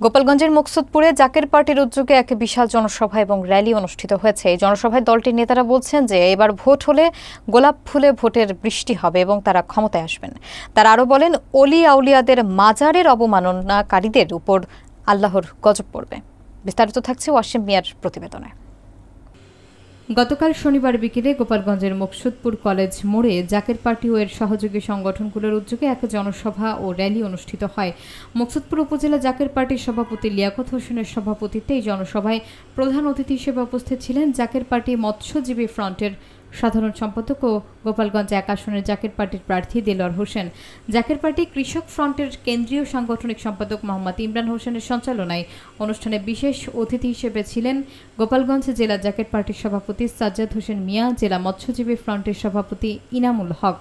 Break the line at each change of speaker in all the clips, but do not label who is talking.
গোপালগঞ্জের মুকসুদপুরে জাকের পার্টির উদ্যোগে এক বিশাল জনসভা এবং র্যালি অনুষ্ঠিত হয়েছে। এই জনসভায় দলটির নেতারা বলছেন যে এবার ভোট হলে গোলাপ ফুলে ভোটের বৃষ্টি হবে এবং তারা ক্ষমতায় আসবেন। তারা আরও বলেন, অলি আউলিয়াদের মাজারের অবমাননাকারীদের উপর আল্লাহর গজব পড়বে। বিস্তারিত থাকছে ওয়াসিম মিয়ার প্রতিবেদনে। গতকাল শনিবার বিকেলে গোপালগঞ্জের মুকসুদপুর কলেজ মোড়ে জাকের পার্টি ও এর সহযোগী সংগঠনগুলোর উদ্যোগে এক জনসভা ও র্যালি অনুষ্ঠিত হয়। মুকসুদপুর উপজেলা জাকের পার্টির সভাপতি লিয়াকত হোসেনের সভাপতিত্বে এই জনসভায় প্রধান অতিথি হিসেবে উপস্থিত ছিলেন জাকের পার্টি মৎস্যজীবী ফ্রন্টের সাধারণ সম্পাদক ও গোপালগঞ্জ ১ আসনের জাকের পার্টির প্রার্থী দেলোয়ার হোসেন। জাকের পার্টি কৃষক ফ্রন্টের কেন্দ্রীয় সাংগঠনিক সম্পাদক মোহাম্মদ ইমরান হোসেনের সঞ্চালনায় অনুষ্ঠানে বিশেষ অতিথি হিসেবে ছিলেন গোপালগঞ্জ জেলা জাকের পার্টির সভাপতি সাজ্জাদ হোসেন মিয়া, জেলা মৎস্যজীবী ফ্রন্টের সভাপতি ইনামুল হক,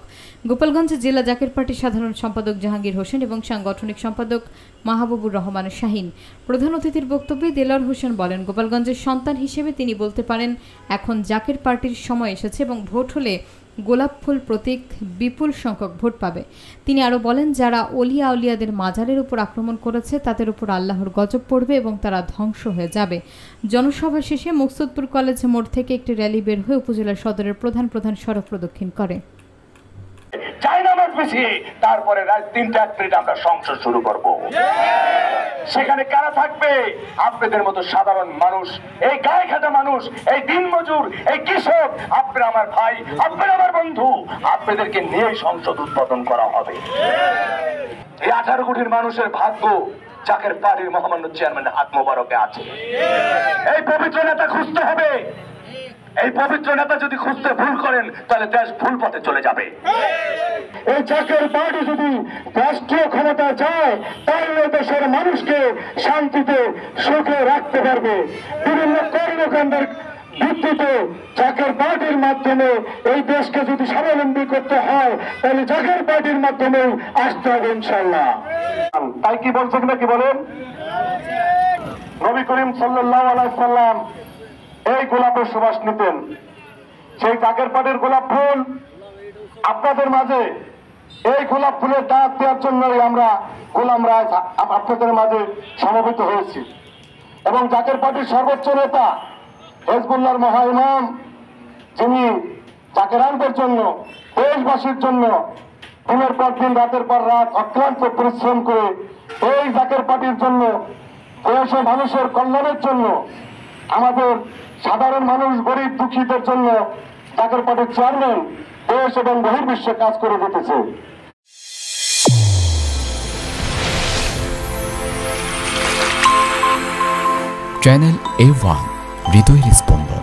গোপালগঞ্জ জেলা জাকের পার্টির সাধারণ সম্পাদক জাহাঙ্গীর হোসেন এবং সাংগঠনিক সম্পাদক মাহবুবুর রহমান শাহিন। প্রধান অতিথির বক্তব্যে দেলোয়ার হোসেন বলেন, গোপালগঞ্জের সন্তান হিসেবে তিনি বলতে পারেন এখন জাকের পার্টির সময় এসেছে এবং ভোট হলে গোলাপ ফুল প্রতীক বিপুল সংখ্যক ভোট পাবে। তিনি আরও বলেন, যারা অলিয়া আউলিয়াদের মাজারের উপর আক্রমণ করেছে তাদের উপর আল্লাহর গজব পড়বে এবং তারা ধ্বংস হয়ে যাবে। জনসভা শেষে মুকসুদপুর কলেজ মোড় থেকে একটি র্যালি বের হয়ে উপজেলা সদরের প্রধান সড়ক প্রদক্ষিণ করে।
তারপরে রাত ৩টা আমরা সংসদ শুরু করব। সেখানে কারা থাকবে? আপনাদের মতো সাধারণ মানুষ, এই গায়ে খাটা মানুষ, এই দিনমজুর, এই কৃষক, আপনারা আমার ভাই, আপনারা আমার বন্ধু, আপনাদেরকে নিয়ে সংসদ উদ্বোধন করা হবে। এই 18 কোটির মানুষের ভাগ্য জাকের পার্টির মহামান্য চেয়ারম্যানের হাত মোবারকে আছে। এই পবিত্র নেতা খুঁজতে হবে। এই পবিত্র নেতা যদি খুঁজতে ভুল করেন তাহলে দেশ ভুল পথে চলে যাবে। এই জাকের পার্টি যদি রাষ্ট্রীয় ক্ষমতা চায় তাহলে দেশের মানুষকে শান্তিতে সুখে রাখতে পারবে। বিভিন্ন কর্মকাণ্ডের ভিত্তিতে জাকের পার্টির মাধ্যমে এই দেশকে যদি স্বাবলম্বী করতে হয় তাহলে জাকের পার্টির মাধ্যমে আসতে হবে ইনশাআল্লাহ। তাই কি বলছেন নাকি বলেন? নবী করিম সাল্লাল্লাহু আলাইহি সাল্লাম এই গোলাপের সুবাস নিতেন। সেই জাকের পার্টির গোলাপ ফুল আপনাদের মাঝে, এই গোলাপ ফুলের ডাক দেওয়ার জন্যই আমরা গোলামরা আপনাদের মাঝে সমবেত হয়েছি। এবং জাকের পার্টির সর্বোচ্চ নেতা হিজবুল্লাহর মহা ইমাম, যিনি জাকেরানদের জন্য, দেশবাসীর জন্য দিনের পর দিন রাতের পর রাত অক্লান্ত পরিশ্রম করে এই জাকের পার্টির জন্য, দেশের মানুষের কল্যাণের জন্য, আমাদের সাধারণ মানুষ, গরিব দুঃখীদের জন্য জাকের পার্টির চেয়ারম্যান দেশ এবং বহির্বিশ্বে কাজ করে যেতেছে।
চ্যানেল A1 হৃদয়ের স্পন্দন।